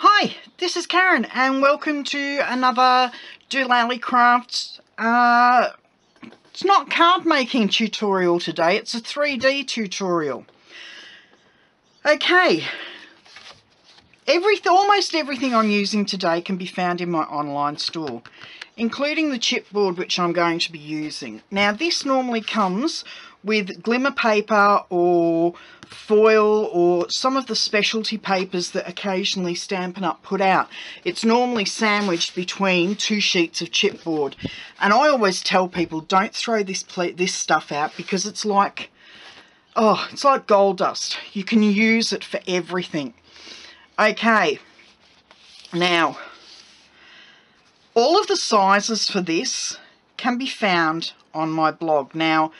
Hi, this is Karen and welcome to another dolallycrafts. It's not card making tutorial today, it's a 3D tutorial. Okay, almost everything I'm using today can be found in my online store, including the chipboard which I'm going to be using. Now this normally comes with glimmer paper or foil or some of the specialty papers that occasionally Stampin' Up put out. It's normally sandwiched between two sheets of chipboard, and I always tell people don't throw this stuff out because it's like gold dust. You can use it for everything. Okay, now all of the sizes for this can be found on my blog. Now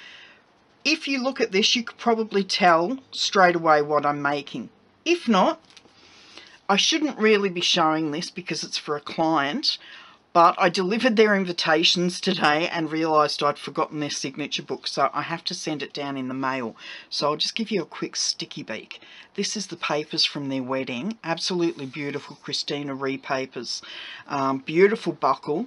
if you look at this, you could probably tell straight away what I'm making. If not, I shouldn't really be showing this because it's for a client, but I delivered their invitations today and realised I'd forgotten their signature book, so I have to send it down in the mail. So I'll just give you a quick sticky beak. This is the papers from their wedding. Absolutely beautiful Christina Ree papers. Beautiful buckle,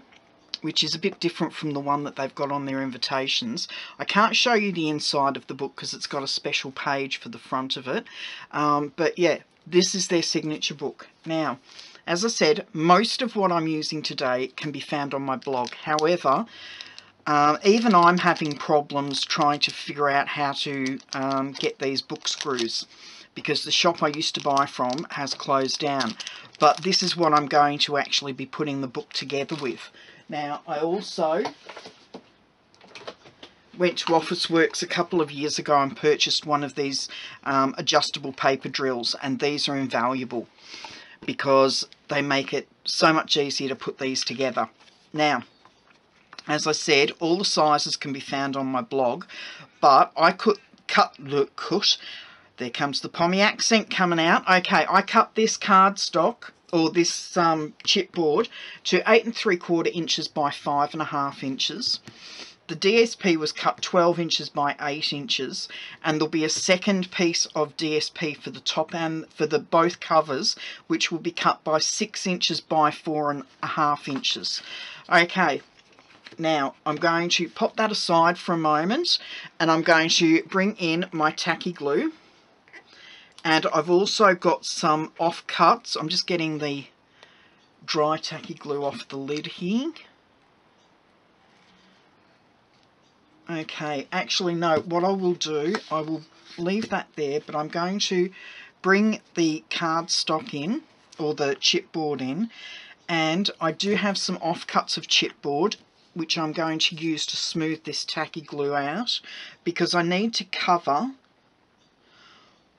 which is a bit different from the one that they've got on their invitations. I can't show you the inside of the book because it's got a special page for the front of it. But yeah, this is their signature book. Now, as I said, most of what I'm using today can be found on my blog. However, even I'm having problems trying to figure out how to get these book screws, because the shop I used to buy from has closed down. But this is what I'm going to actually be putting the book together with. Now, I also went to Officeworks a couple of years ago and purchased one of these adjustable paper drills, and these are invaluable because they make it so much easier to put these together. Now, as I said, all the sizes can be found on my blog, but I could there comes the Pommy accent coming out. Okay, I cut this cardstock, or this chipboard, to 8 3/4 inches by 5.5 inches. The DSP was cut 12 inches by 8 inches, and there'll be a second piece of DSP for the top and for the both covers, which will be cut by 6 inches by 4.5 inches. Okay, now I'm going to pop that aside for a moment, and I'm going to bring in my tacky glue. And I've also got some offcuts. I'm just getting the dry tacky glue off the lid here. Okay, actually no, what I will do, I will leave that there, but I'm going to bring the cardstock in, or the chipboard in, and I do have some offcuts of chipboard which I'm going to use to smooth this tacky glue out, because I need to cover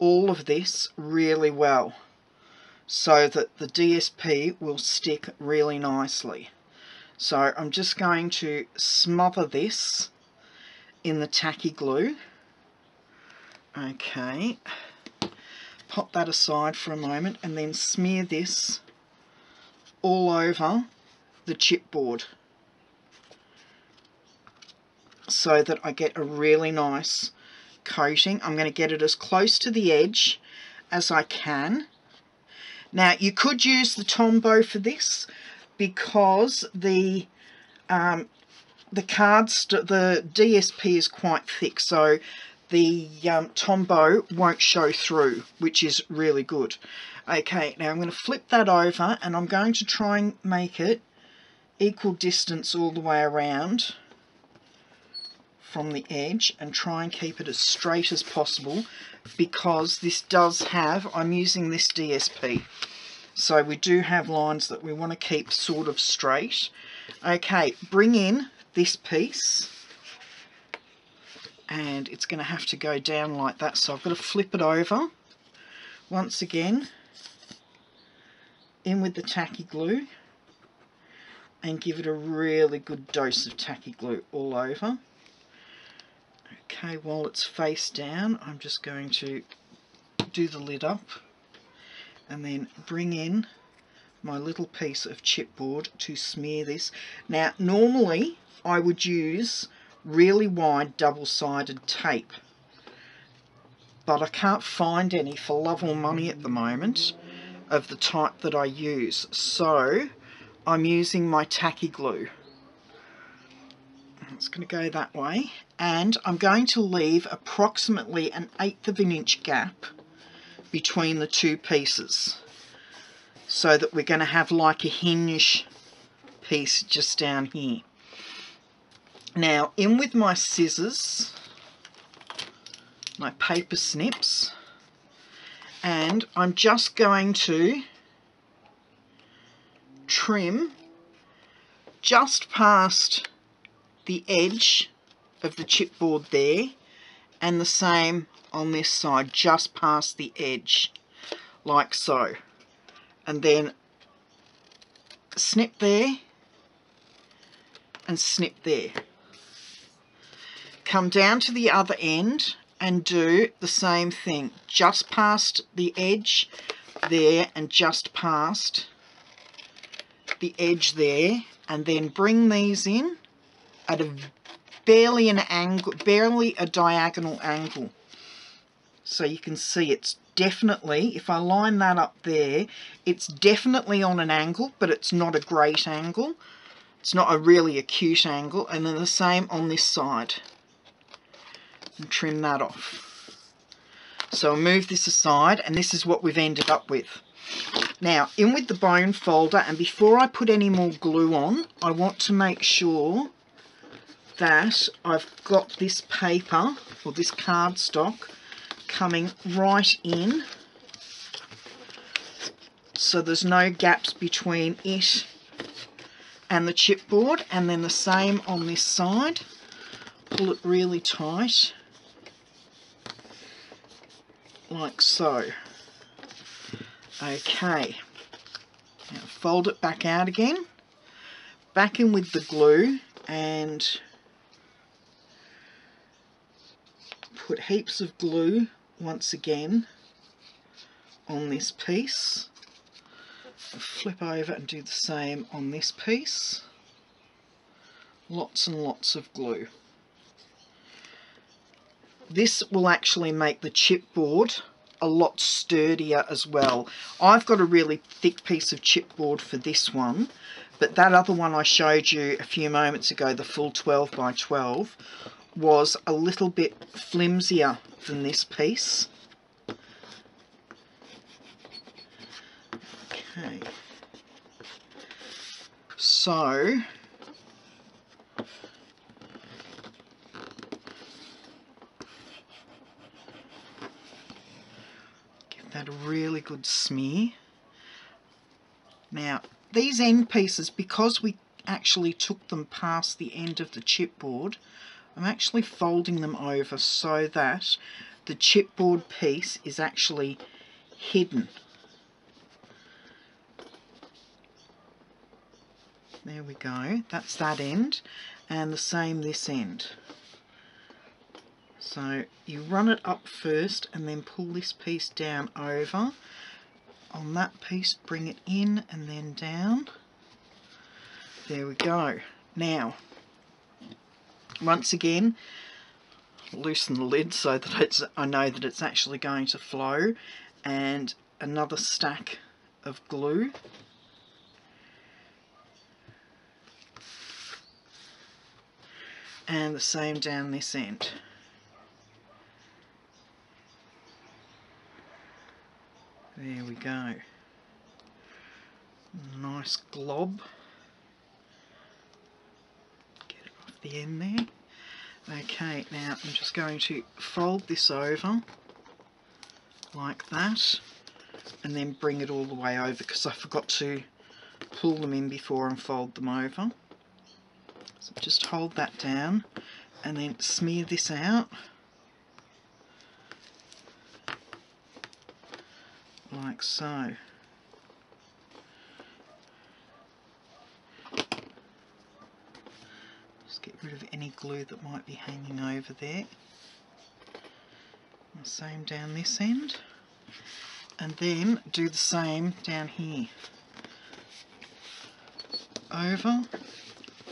all of this really well so that the DSP will stick really nicely. So I'm just going to smother this in the tacky glue. Okay, pop that aside for a moment and then smear this all over the chipboard so that I get a really nice coating. I'm going to get it as close to the edge as I can. Now you could use the Tombow for this because the DSP is quite thick, so the Tombow won't show through, which is really good. Okay, now I'm going to flip that over and I'm going to try and make it equal distance all the way around from the edge and try and keep it as straight as possible, because this does have, I'm using this DSP, so we do have lines that we want to keep sort of straight. Okay, bring in this piece, and it's going to have to go down like that, so I've got to flip it over once again, in with the tacky glue, and give it a really good dose of tacky glue all over. Okay, while it's face down, I'm just going to do the lid up and then bring in my little piece of chipboard to smear this. Now, normally I would use really wide double-sided tape, but I can't find any for love or money at the moment. of the type that I use. So I'm using my tacky glue. It's going to go that way, and I'm going to leave approximately an 1/8 of an inch gap between the two pieces, so that we're going to have like a hinge piece just down here. Now, in with my scissors, my paper snips, and I'm just going to trim just past the edge of the chipboard there, and the same on this side, just past the edge, like so. And then snip there and snip there. Come down to the other end and do the same thing, just past the edge there and just past the edge there, and then bring these in at a barely a diagonal angle. So you can see it's definitely, if I line that up there, it's definitely on an angle, but it's not a great angle. It's not a really acute angle. And then the same on this side. And trim that off. So I'll move this aside, and this is what we've ended up with. Now, in with the bone folder, and before I put any more glue on, I want to make sure that I've got this paper, or this cardstock, coming right in, so there's no gaps between it and the chipboard. And then the same on this side. Pull it really tight, like so. Okay, now fold it back out again, back in with the glue, and put heaps of glue once again on this piece. Flip over and do the same on this piece. Lots and lots of glue. This will actually make the chipboard a lot sturdier as well. I've got a really thick piece of chipboard for this one, but that other one I showed you a few moments ago, the full 12 by 12, was a little bit flimsier than this piece. Okay, so give that a really good smear. Now these end pieces, because we actually took them past the end of the chipboard, I'm actually folding them over so that the chipboard piece is actually hidden. There we go, that's that end, and the same this end. So you run it up first and then pull this piece down over. On that piece, bring it in and then down. There we go. Now, once again, loosen the lid so that I know that it's actually going to flow, and another stack of glue. And the same down this end. There we go. Nice glob. Get it off the end there. Okay, now I'm just going to fold this over like that, and then bring it all the way over, because I forgot to pull them in before and fold them over. So just hold that down and then smear this out like so. Just get rid of any glue that might be hanging over there. And the same down this end, and then do the same down here. Over,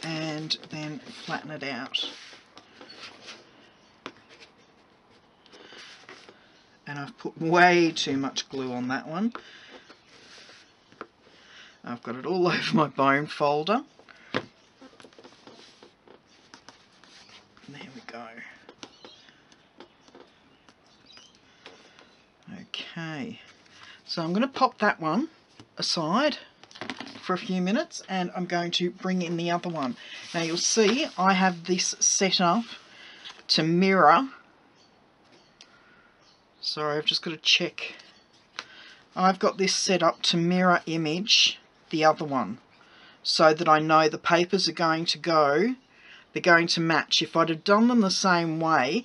and then flatten it out. And I've put way too much glue on that one. I've got it all over my bone folder. There we go. Okay, so I'm going to pop that one aside for a few minutes, and I'm going to bring in the other one. Now you'll see I have this set up to mirror. Sorry, I've just got to check. I've got this set up to mirror image the other one, so that I know the papers are going to go, they're going to match. If I'd have done them the same way,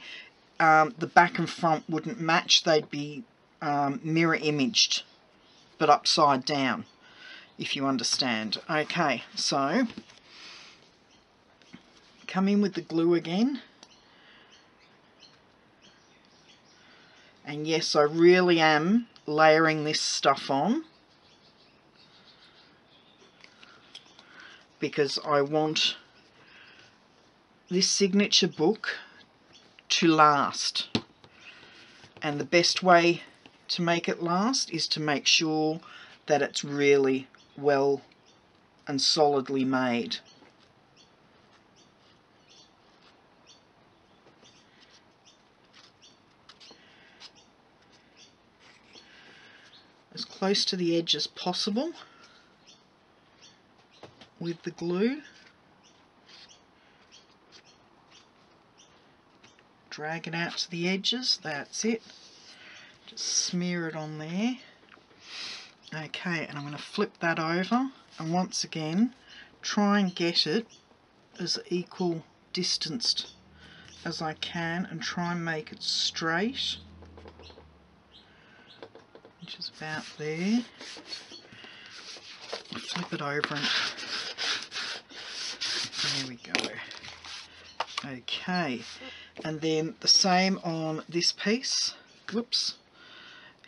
the back and front wouldn't match, they'd be mirror imaged, but upside down, if you understand. Okay, so come in with the glue again. And yes, I really am layering this stuff on, because I want this signature book to last. And the best way to make it last is to make sure that it's really well and solidly made. As close to the edge as possible with the glue. Drag it out to the edges, that's it. Just smear it on there. Okay, and I'm going to flip that over, and once again try and get it as equal distanced as I can, and try and make it straight, which is about there. Flip it over and there we go. Okay, and then the same on this piece. Whoops,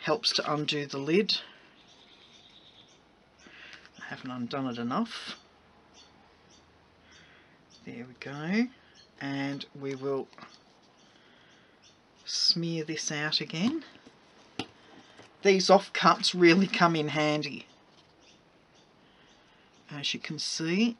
helps to undo the lid. I haven't undone it enough. There we go, and we will smear this out again. These offcuts really come in handy, as you can see.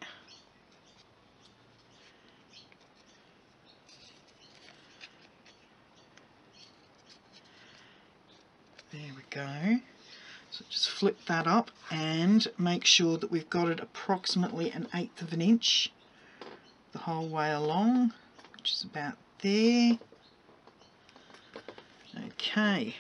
There we go. So just flip that up and make sure that we've got it approximately 1/8 of an inch the whole way along, which is about there. Okay.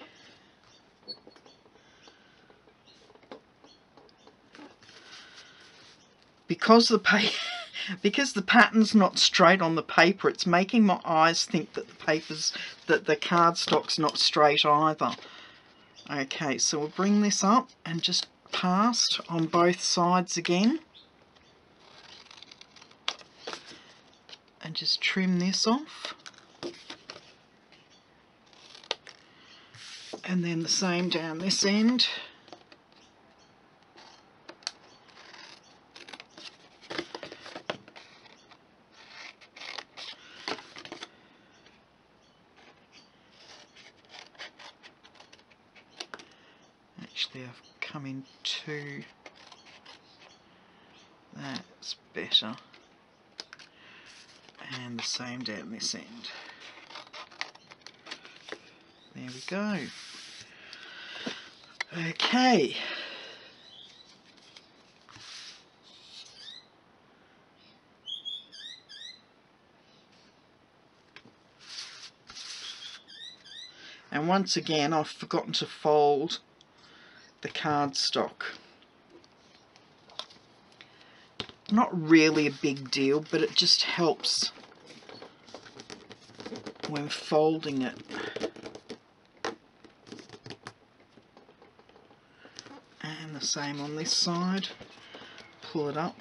Because the pattern's not straight on the paper, it's making my eyes think that the cardstock's not straight either. Okay, so we'll bring this up and just paste on both sides again. And just trim this off. And then the same down this end. Actually, I've come in two. That's better. And the same down this end. There we go. Okay. And once again, I've forgotten to fold the cardstock. Not really a big deal, but it just helps when folding it. And the same on this side. Pull it up.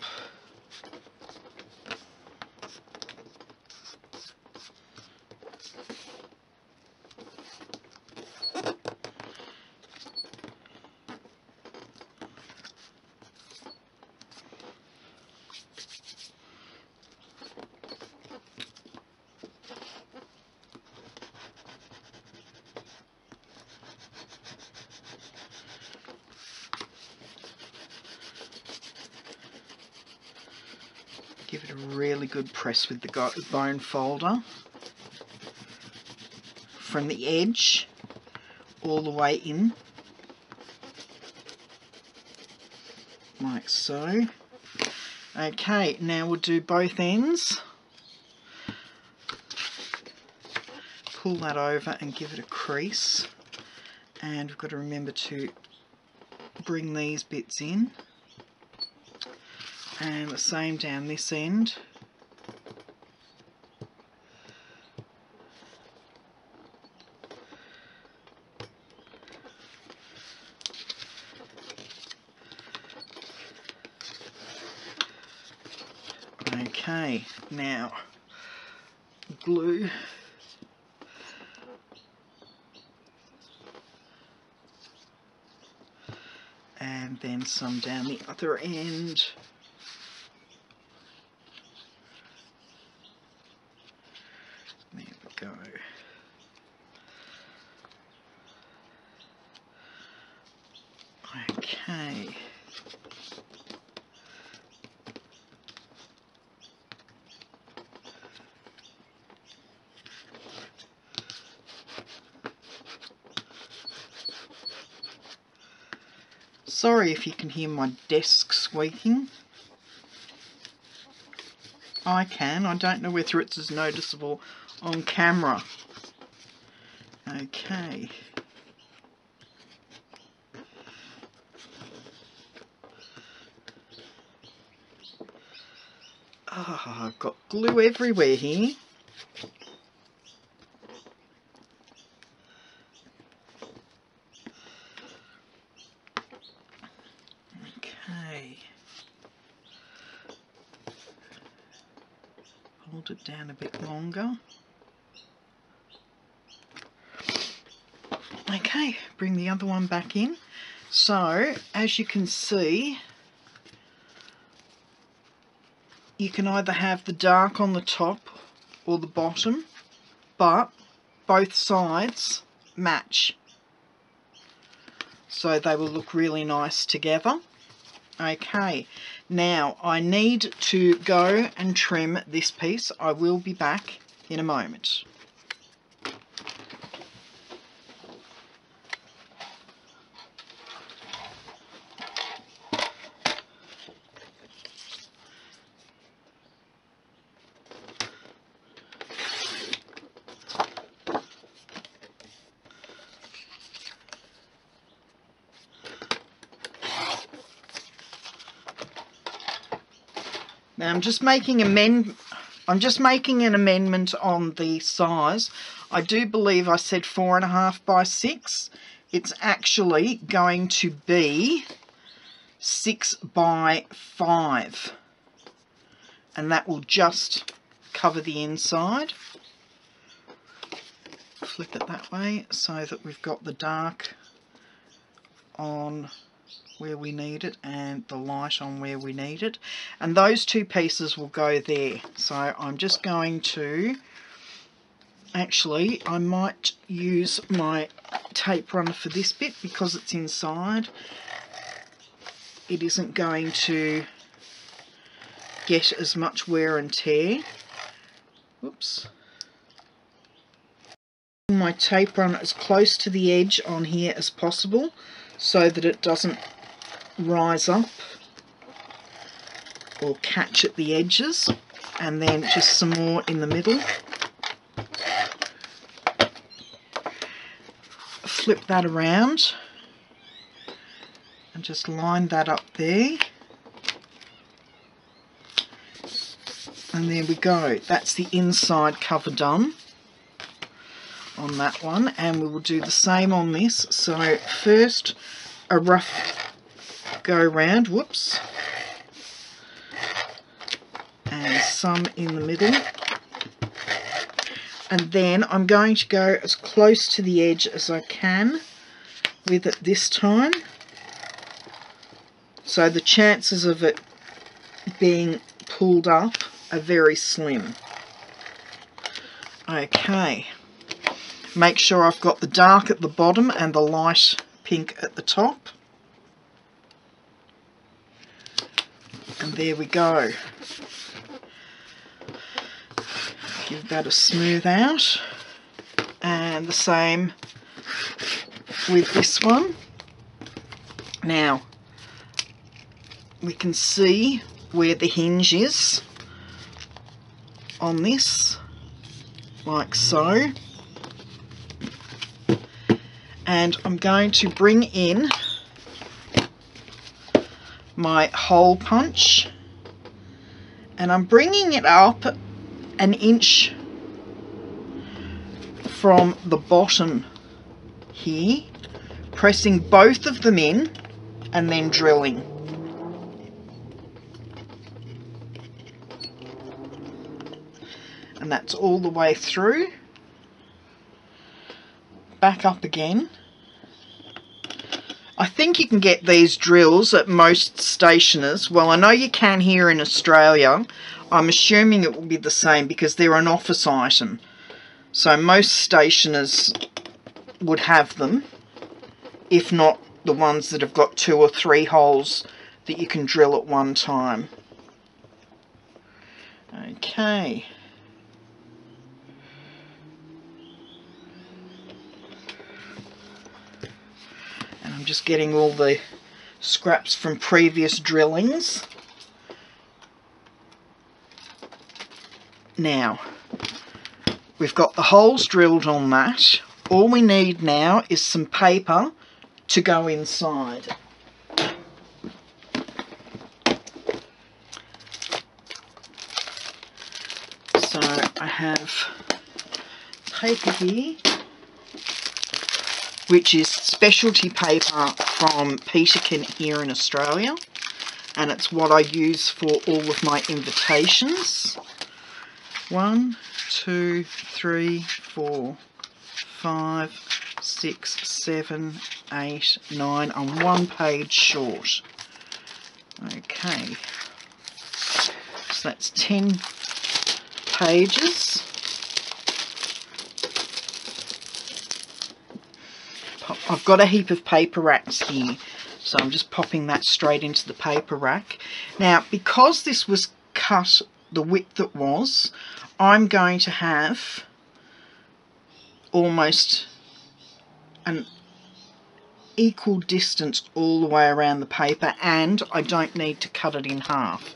Give it a really good press with the bone folder from the edge all the way in, like so. Okay, now we'll do both ends. Pull that over and give it a crease, and we've got to remember to bring these bits in, and the same down this end. Okay, now glue. And then some down the other end. There we go. Okay. Sorry if you can hear my desk squeaking. I can. I don't know whether it's as noticeable on camera. Okay. Oh, I've got glue everywhere here. Okay. Hold it down a bit longer. Okay, bring the other one back in. So, as you can see, you can either have the dark on the top or the bottom, but both sides match. So they will look really nice together. Okay, now I need to go and trim this piece. I will be back in a moment. Now I'm just making an amendment on the size. I do believe I said 4.5 by 6. It's actually going to be 6 by 5, and that will just cover the inside. Flip it that way so that we've got the dark on where we need it and the light on where we need it, and those two pieces will go there. So I'm just going to, actually I might use my tape runner for this bit because it's inside. It isn't going to get as much wear and tear. Oops. My tape runner as close to the edge on here as possible so that it doesn't rise up or catch at the edges, and then just some more in the middle. Flip that around and just line that up there, and there we go. That's the inside cover done on that one, and we will do the same on this. So first a rough go round, whoops, and some in the middle, and then I'm going to go as close to the edge as I can with it this time, so the chances of it being pulled up are very slim. Okay, make sure I've got the dark at the bottom and the light pink at the top. And there we go. Give that a smooth out. And the same with this one. Now, we can see where the hinge is on this, like so. And I'm going to bring in my hole punch, and I'm bringing it up an inch from the bottom here, pressing both of them in and then drilling. And that's all the way through. Back up again. I think you can get these drills at most stationers. Well, I know you can here in Australia. I'm assuming it will be the same because they're an office item. So most stationers would have them, if not the ones that have got 2 or 3 holes that you can drill at one time. Okay. And I'm just getting all the scraps from previous drillings. Now, we've got the holes drilled on that. All we need now is some paper to go inside. So I have paper here, which is specialty paper from Peterkin here in Australia, and it's what I use for all of my invitations. 1, 2, 3, 4, 5, 6, 7, 8, 9. I'm 1 page short. Okay, so that's 10 pages. I've got a heap of paper racks here, so I'm just popping that straight into the paper rack. Now, because this was cut the width it was, I'm going to have almost an equal distance all the way around the paper, and I don't need to cut it in half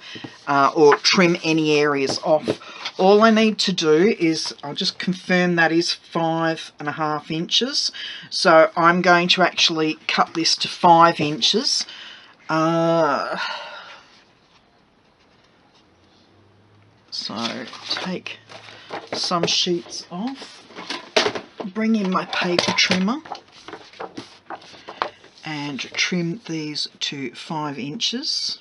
or trim any areas off. All I need to do is, I'll just confirm that is 5.5 inches. So I'm going to actually cut this to 5 inches. So take some sheets off, bring in my paper trimmer and trim these to 5 inches.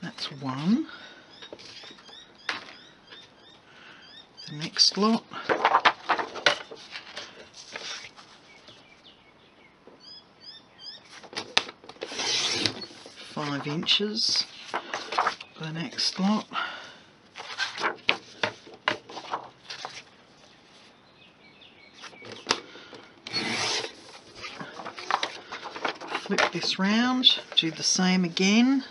That's one. The next lot. Five inches. The next lot. Flip this round, do the same again.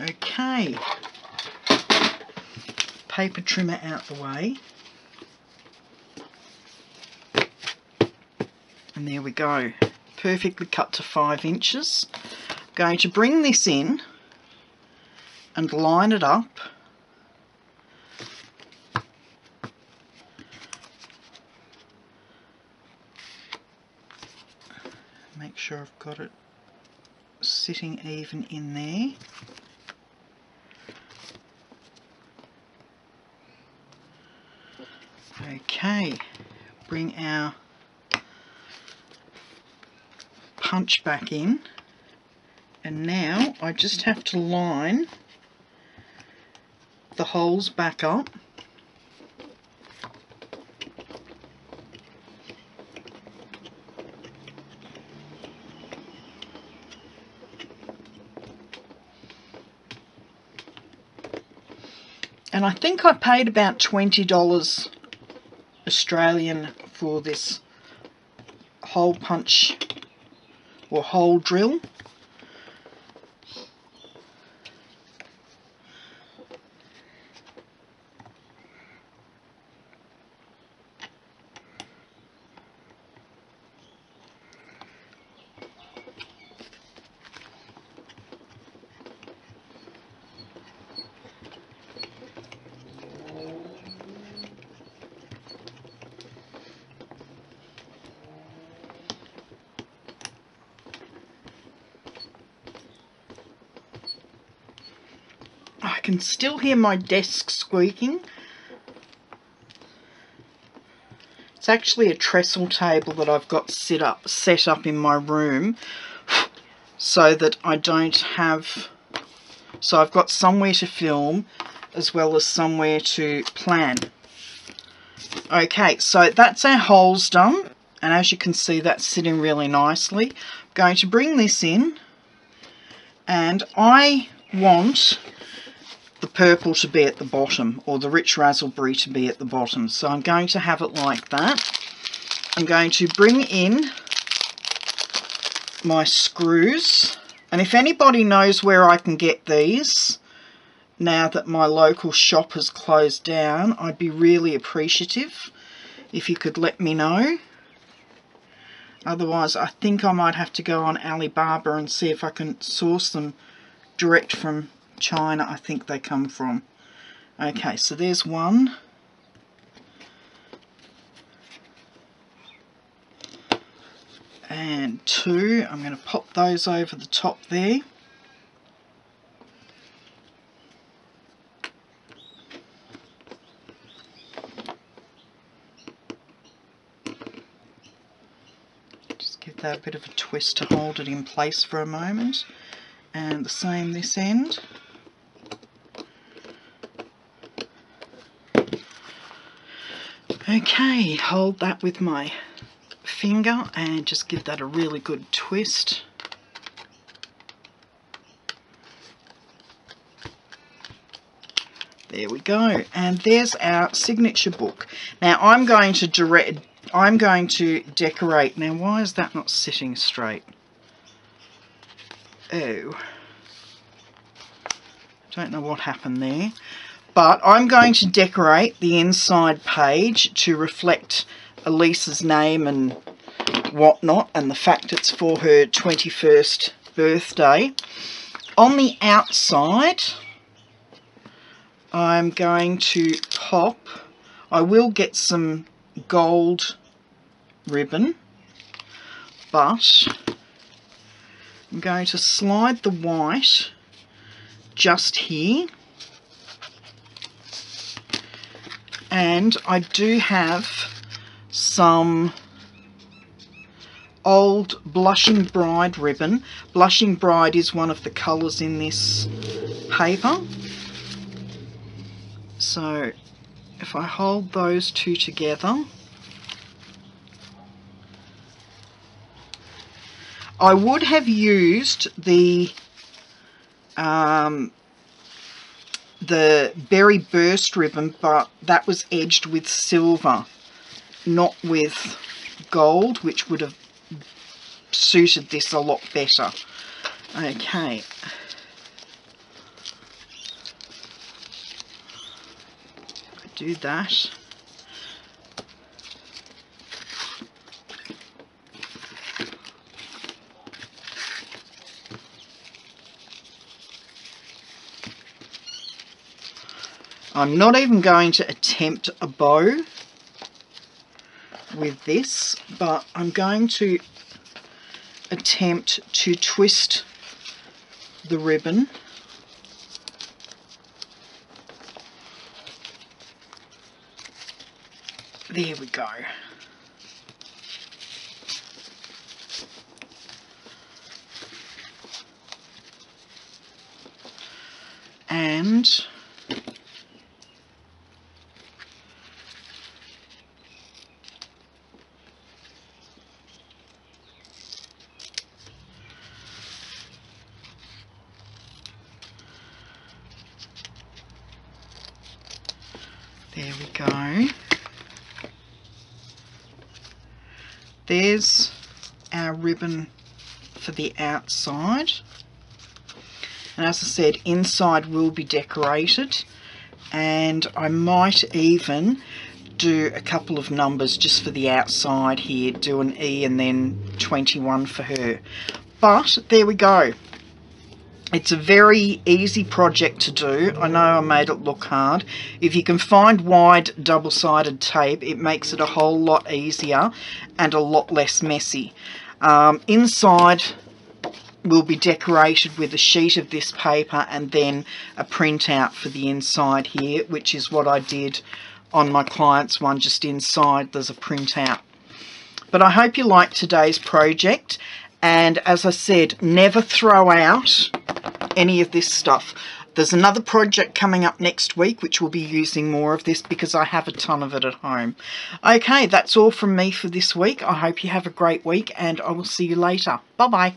Okay, paper trimmer out the way, and there we go, perfectly cut to 5 inches. I'm going to bring this in and line it up make sure I've got it sitting even in there. Okay, bring our punch back in, and now I just have to line the holes back up And I think I paid about $20 Australian for this hole punch or hole drill. I can still hear my desk squeaking. It's actually a trestle table that I've got set up in my room so that I don't have... So I've got somewhere to film as well as somewhere to plan. Okay, so that's our holes done. And as you can see, that's sitting really nicely. I'm going to bring this in. And I want the purple to be at the bottom, or the rich raspberry to be at the bottom. So I'm going to have it like that. I'm going to bring in my screws. And if anybody knows where I can get these, now that my local shop has closed down, I'd be really appreciative if you could let me know. Otherwise, I think I might have to go on Alibaba and see if I can source them direct from China, I think they come from. Okay, so there's one. And two. I'm going to pop those over the top there. Just give that a bit of a twist to hold it in place for a moment. And the same this end. Okay, hold that with my finger and just give that a really good twist. There we go, and there's our signature book. Now I'm going to decorate. Now why is that not sitting straight? Oh, don't know what happened there. But I'm going to decorate the inside page to reflect Elisa's name and whatnot, and the fact it's for her 21st birthday. On the outside, I'm going to pop, I will get some gold ribbon, but I'm going to slide the white just here. And I do have some old Blushing Bride ribbon. Blushing Bride is one of the colours in this paper. So if I hold those two together, I would have used the Berry Burst ribbon, but that was edged with silver, not with gold, which would have suited this a lot better. Okay. Do that. I'm not even going to attempt a bow with this, but I'm going to attempt to twist the ribbon . There we go. And There we go. There's our ribbon for the outside. And as I said, inside will be decorated. And I might even do a couple of numbers just for the outside here. Do an E and then 21 for her. But there we go. It's a very easy project to do. I know I made it look hard. If you can find wide double-sided tape, it makes it a whole lot easier and a lot less messy. Inside will be decorated with a sheet of this paper and then a printout for the inside here, which is what I did on my client's one. Just inside there's a printout. But I hope you liked today's project, and as I said, never throw out any of this stuff. There's another project coming up next week which will be using more of this because I have a ton of it at home. Okay, that's all from me for this week. I hope you have a great week and I will see you later. Bye bye.